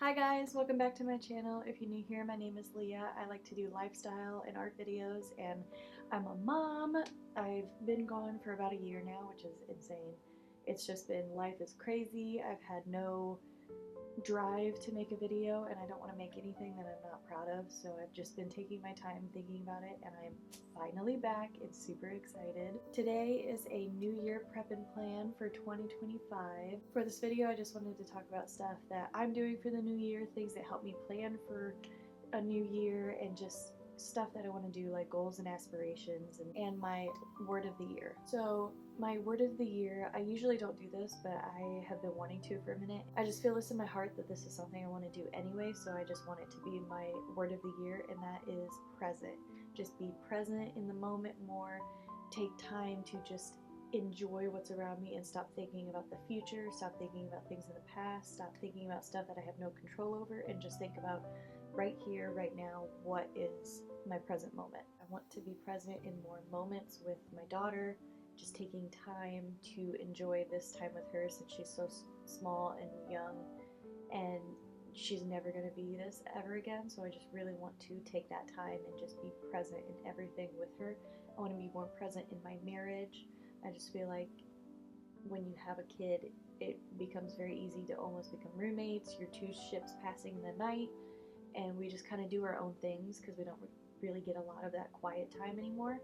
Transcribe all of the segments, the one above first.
Hi guys, welcome back to my channel. If you're new here, my name is Leah. I like to do lifestyle and art videos, and I'm a mom. I've been gone for about a year now, which is insane. It's just been, life is crazy. I've had no drive to make a video, and I don't want to make anything that I'm not proud of, so I've just been taking my time thinking about it, and I'm finally back and super excited. Today is a New Year prep and plan for 2025. For this video, I just wanted to talk about stuff that I'm doing for the new year, things that help me plan for a new year, and just stuff that I want to do, like goals and aspirations, and my word of the year. So my word of the year, I usually don't do this, but I have been wanting to for a minute. I just feel this in my heart that this is something I want to do anyway, so I just want it to be my word of the year, and that is present. Just be present in the moment more, take time to just enjoy what's around me and stop thinking about the future, stop thinking about things in the past, stop thinking about stuff that I have no control over, and just think about right here, right now, what is my present moment. I want to be present in more moments with my daughter, just taking time to enjoy this time with her since she's so small and young, and she's never going to be this ever again, so I just really want to take that time and just be present in everything with her. I want to be more present in my marriage. I just feel like when you have a kid, it becomes very easy to almost become roommates. You're two ships passing in the night, and we just kind of do our own things because we don't really get a lot of that quiet time anymore.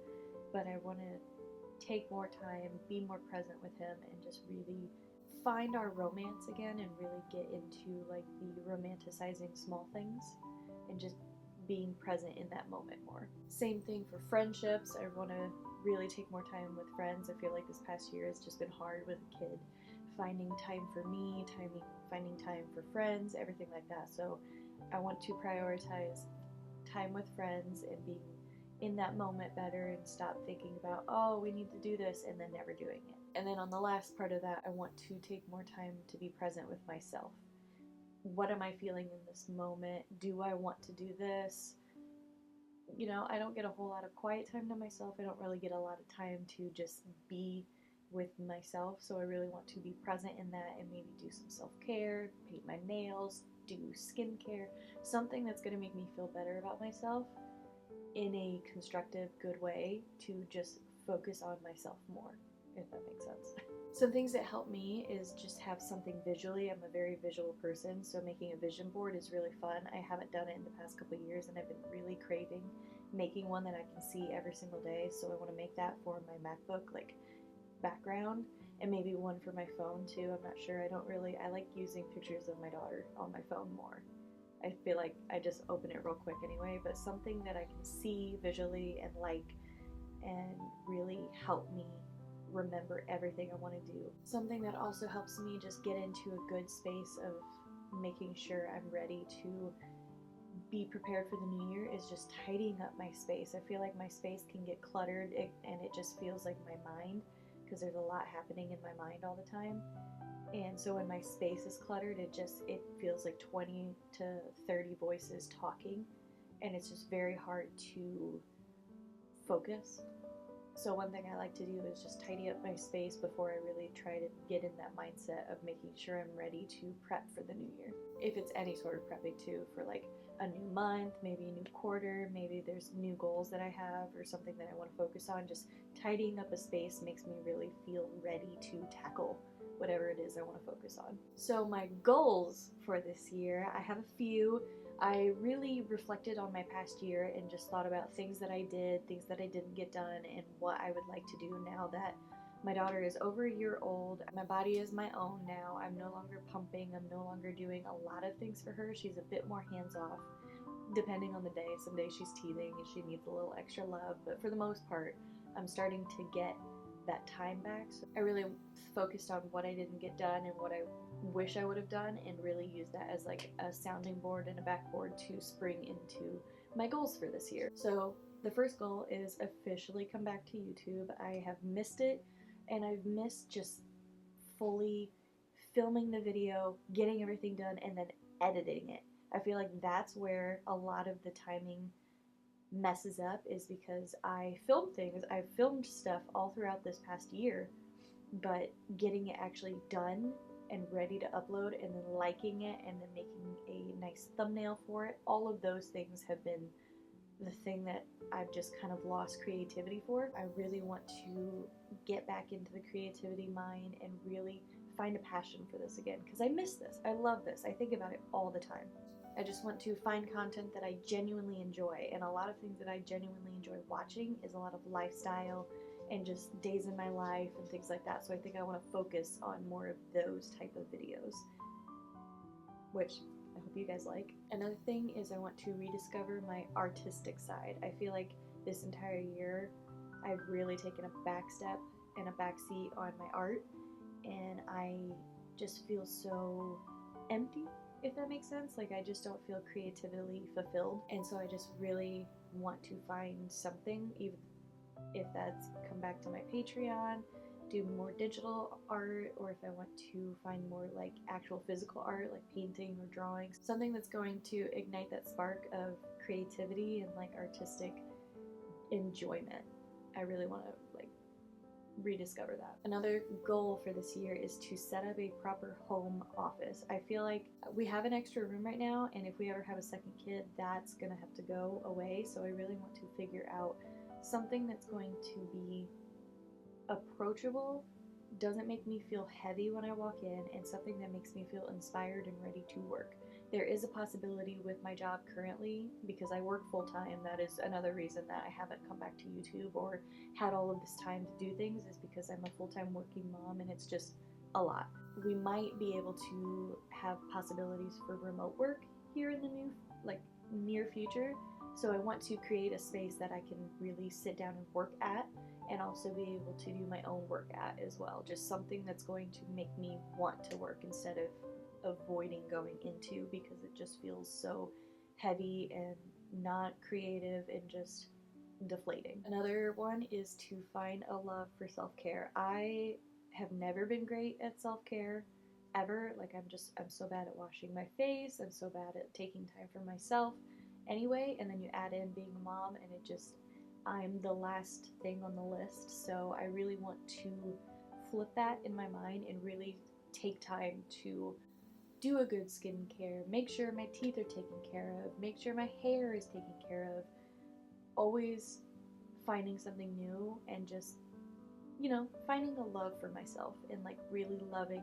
But I want to take more time, be more present with him, and just really find our romance again and really get into like the romanticizing small things and just being present in that moment more. Same thing for friendships. I want to really take more time with friends. I feel like this past year has just been hard with a kid, finding time for me, finding time for friends, everything like that. So I want to prioritize time with friends and being in that moment better and stop thinking about, oh, we need to do this, and then never doing it. And then on the last part of that, I want to take more time to be present with myself. What am I feeling in this moment? Do I want to do this? You know, I don't get a whole lot of quiet time to myself. I don't really get a lot of time to just be with myself, so I really want to be present in that and maybe do some self-care, paint my nails, do skincare, something that's going to make me feel better about myself in a constructive, good way, to just focus on myself more, if that makes sense. Some things that help me is just have something visually. I'm a very visual person, so making a vision board is really fun. I haven't done it in the past couple of years, and I've been really craving making one that I can see every single day, so I want to make that for my MacBook, like background, and maybe one for my phone too. I'm not sure. I like using pictures of my daughter on my phone more. I feel like I just open it real quick anyway, but something that I can see visually and like, and really help me remember everything I want to do. Something that also helps me just get into a good space of making sure I'm ready to be prepared for the new year is just tidying up my space. I feel like my space can get cluttered, and it just feels like my mind, because there's a lot happening in my mind all the time. And so when my space is cluttered, it feels like 20 to 30 voices talking, and it's just very hard to focus. So one thing I like to do is just tidy up my space before I really try to get in that mindset of making sure I'm ready to prep for the new year. If it's any sort of prepping too, for like a new month, maybe a new quarter, maybe there's new goals that I have or something that I want to focus on, just tidying up a space makes me really feel ready to tackle whatever it is I want to focus on. So my goals for this year, I have a few. I really reflected on my past year and just thought about things that I did, things that I didn't get done, and what I would like to do now that my daughter is over a year old. My body is my own now. I'm no longer pumping. I'm no longer doing a lot of things for her. She's a bit more hands-off, depending on the day. Some days she's teething and she needs a little extra love, but for the most part, I'm starting to get that time back. So I really focused on what I didn't get done and what I wish I would have done, and really use that as like a sounding board and a backboard to spring into my goals for this year. So the first goal is officially come back to YouTube. I have missed it, and I've missed just fully filming the video, getting everything done, and then editing it. I feel like that's where a lot of the timing messes up, is because I I've filmed stuff all throughout this past year, but getting it actually done and ready to upload, and then liking it and then making a nice thumbnail for it. All of those things have been the thing that I've just kind of lost creativity for. I really want to get back into the creativity mine and really find a passion for this again, because I miss this. I love this. I think about it all the time. I just want to find content that I genuinely enjoy, and a lot of things that I genuinely enjoy watching is a lot of lifestyle and just days in my life and things like that. So I think I want to focus on more of those type of videos, which I hope you guys like. Another thing is I want to rediscover my artistic side. I feel like this entire year I've really taken a back step and a backseat on my art, and I just feel so empty, if that makes sense. Like, I just don't feel creatively fulfilled, and so I just really want to find something, even if that's come back to my Patreon, do more digital art, or if I want to find more like actual physical art, like painting or drawing, something that's going to ignite that spark of creativity and like artistic enjoyment. I really want to like rediscover that. Another goal for this year is to set up a proper home office. I feel like we have an extra room right now, and if we ever have a second kid, that's gonna have to go away. So I really want to figure out something that's going to be approachable, doesn't make me feel heavy when I walk in, and something that makes me feel inspired and ready to work. There is a possibility with my job currently, because I work full-time. That is another reason that I haven't come back to YouTube or had all of this time to do things, is because I'm a full-time working mom and it's just a lot. We might be able to have possibilities for remote work here in the near future. So I want to create a space that I can really sit down and work at, and also be able to do my own work at as well. Just something that's going to make me want to work instead of avoiding going into, because it just feels so heavy and not creative and just deflating. Another one is to find a love for self-care. I have never been great at self-care ever. Like, I'm so bad at washing my face. I'm so bad at taking time for myself anyway, and then you add in being a mom, and I'm the last thing on the list. So I really want to flip that in my mind and really take time to do a good skincare, make sure my teeth are taken care of, make sure my hair is taken care of, always finding something new, and just, finding a love for myself and like really loving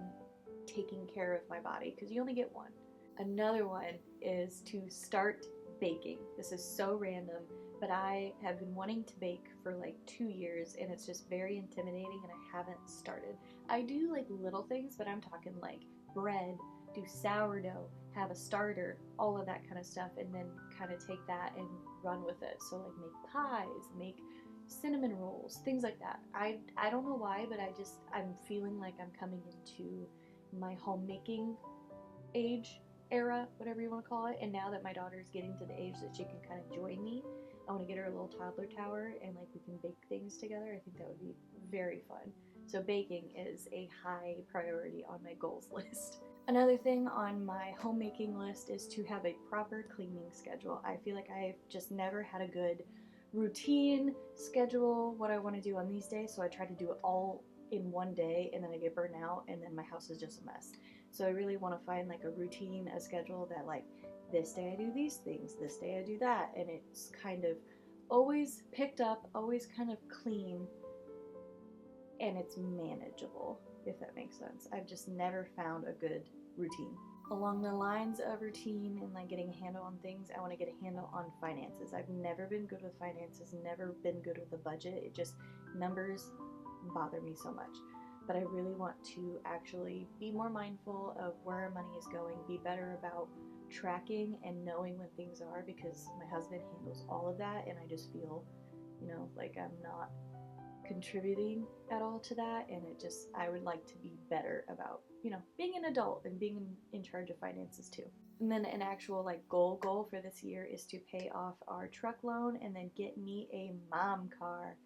taking care of my body, because you only get one. Another one is to start baking. This is so random, but I have been wanting to bake for like 2 years, and it's just very intimidating, and I haven't started. I do like little things, but I'm talking like bread, do sourdough, have a starter, all of that kind of stuff, and then kind of take that and run with it. So like make pies, make cinnamon rolls, things like that. I don't know why, but I'm feeling like I'm coming into my homemaking age era, whatever you want to call it. And now that my daughter's getting to the age that she can kind of join me, I want to get her a little toddler tower, and like we can bake things together. I think that would be very fun. So baking is a high priority on my goals list. Another thing on my homemaking list is to have a proper cleaning schedule. I feel like I've just never had a good routine schedule, what I want to do on these days, so I try to do it all in one day, and then I get burnt out, and then my house is just a mess. So I really want to find like a routine, a schedule that like, this day I do these things, this day I do that, and it's kind of always picked up, always kind of clean, and it's manageable, if that makes sense. I've just never found a good routine. Along the lines of routine and like getting a handle on things, I want to get a handle on finances. I've never been good with finances, never been good with the budget. It just, numbers bother me so much. But I really want to actually be more mindful of where our money is going, be better about tracking and knowing when things are, because my husband handles all of that, and I just feel, like I'm not contributing at all to that, and I would like to be better about, being an adult and being in charge of finances too. And then an actual like goal for this year is to pay off our truck loan and then get me a mom car.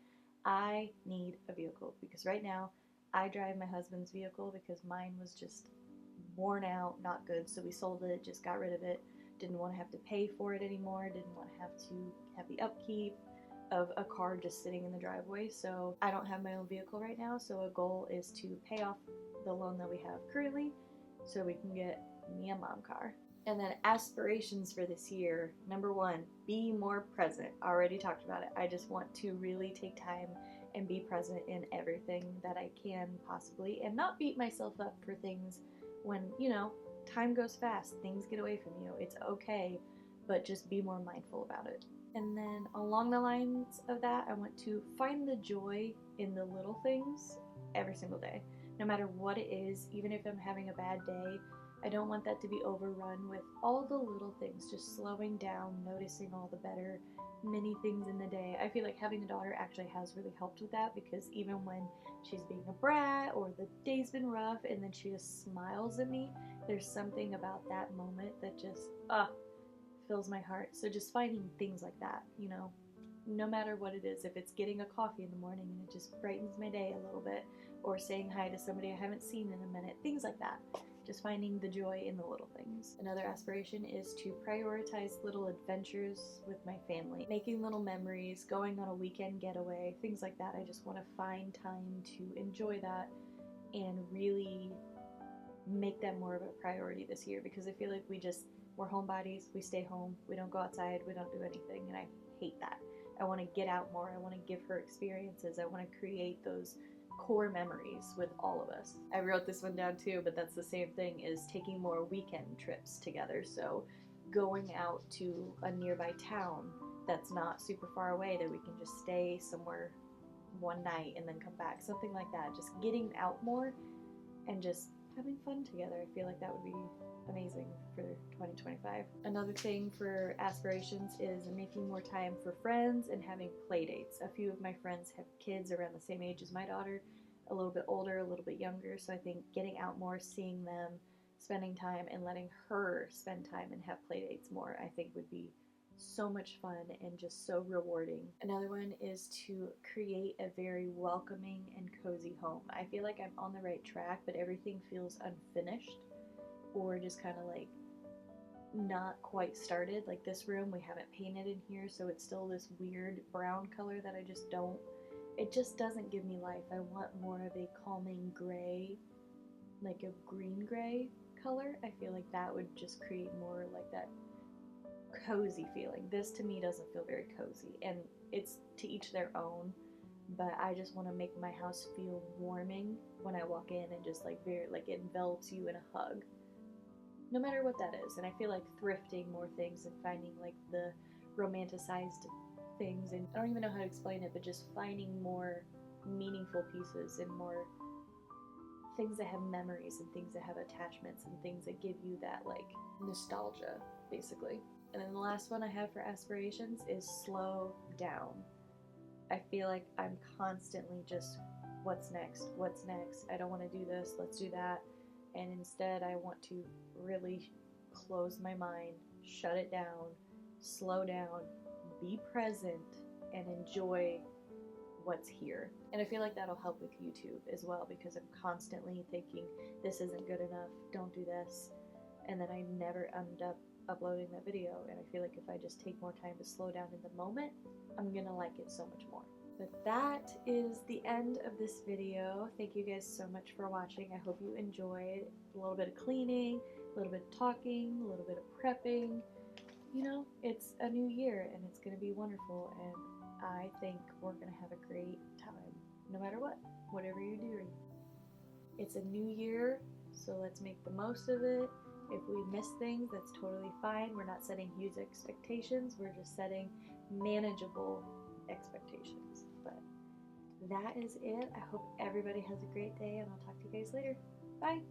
I need a vehicle, because right now I drive my husband's vehicle because mine was just worn out, not good, so we sold it, just got rid of it. Didn't want to have to pay for it anymore, didn't want to have the upkeep of a car just sitting in the driveway. So I don't have my own vehicle right now, so a goal is to pay off the loan that we have currently so we can get me a mom car. And then aspirations for this year. Number one, be more present. I already talked about it. I just want to really take time and be present in everything that I can possibly, and not beat myself up for things when, time goes fast, things get away from you. It's okay, but just be more mindful about it. And then along the lines of that, I want to find the joy in the little things every single day. No matter what it is, even if I'm having a bad day, I don't want that to be overrun with all the little things, just slowing down, noticing all the better many things in the day. I feel like having a daughter actually has really helped with that, because even when she's being a brat or the day's been rough and then she just smiles at me, there's something about that moment that just fills my heart. So just finding things like that, no matter what it is, if it's getting a coffee in the morning and it just brightens my day a little bit, or saying hi to somebody I haven't seen in a minute, things like that. Just finding the joy in the little things. Another aspiration is to prioritize little adventures with my family, making little memories, going on a weekend getaway, things like that. I just want to find time to enjoy that and really make that more of a priority this year, because I feel like we're homebodies, we stay home, we don't go outside, we don't do anything, and I hate that. I want to get out more, I want to give her experiences, I want to create those core memories with all of us. I wrote this one down too, but that's the same thing, is taking more weekend trips together. So going out to a nearby town that's not super far away, that we can just stay somewhere one night and then come back, something like that. Just getting out more and just having fun together. I feel like that would be amazing for 2025. Another thing for aspirations is making more time for friends and having play dates. A few of my friends have kids around the same age as my daughter, a little bit older, a little bit younger, so I think getting out more, seeing them, spending time, and letting her spend time and have play dates more, I think would be so much fun and just so rewarding. Another one is to create a very welcoming and cozy home. I feel like I'm on the right track, but everything feels unfinished, or just kind of like not quite started. Like this room, we haven't painted in here, so it's still this weird brown color that it just doesn't give me life. I want more of a calming gray, like a green gray color. I feel like that would just create more like that cozy feeling. This to me doesn't feel very cozy, and it's to each their own, but I just want to make my house feel warming when I walk in, and just like very, like it envelops you in a hug, no matter what that is. And I feel like thrifting more things and finding like the romanticized things, and I don't even know how to explain it, but just finding more meaningful pieces and more things that have memories and things that have attachments and things that give you that like nostalgia, basically. And then the last one I have for aspirations is slow down. I feel like I'm constantly just, what's next? What's next? I don't want to do this, let's do that. And instead I want to really close my mind, shut it down, slow down, be present, and enjoy what's here. And I feel like that'll help with YouTube as well, because I'm constantly thinking, this isn't good enough, don't do this. And then I never end up uploading that video, and I feel like if I just take more time to slow down in the moment, I'm gonna like it so much more. But that is the end of this video. Thank you guys so much for watching. I hope you enjoyed a little bit of cleaning, a little bit of talking, a little bit of prepping. It's a new year and it's gonna be wonderful, and I think we're gonna have a great time no matter what, whatever you're doing. It's a new year, so let's make the most of it. If we miss things, that's totally fine. We're not setting huge expectations, we're just setting manageable expectations. But that is it. I hope everybody has a great day, and I'll talk to you guys later. Bye!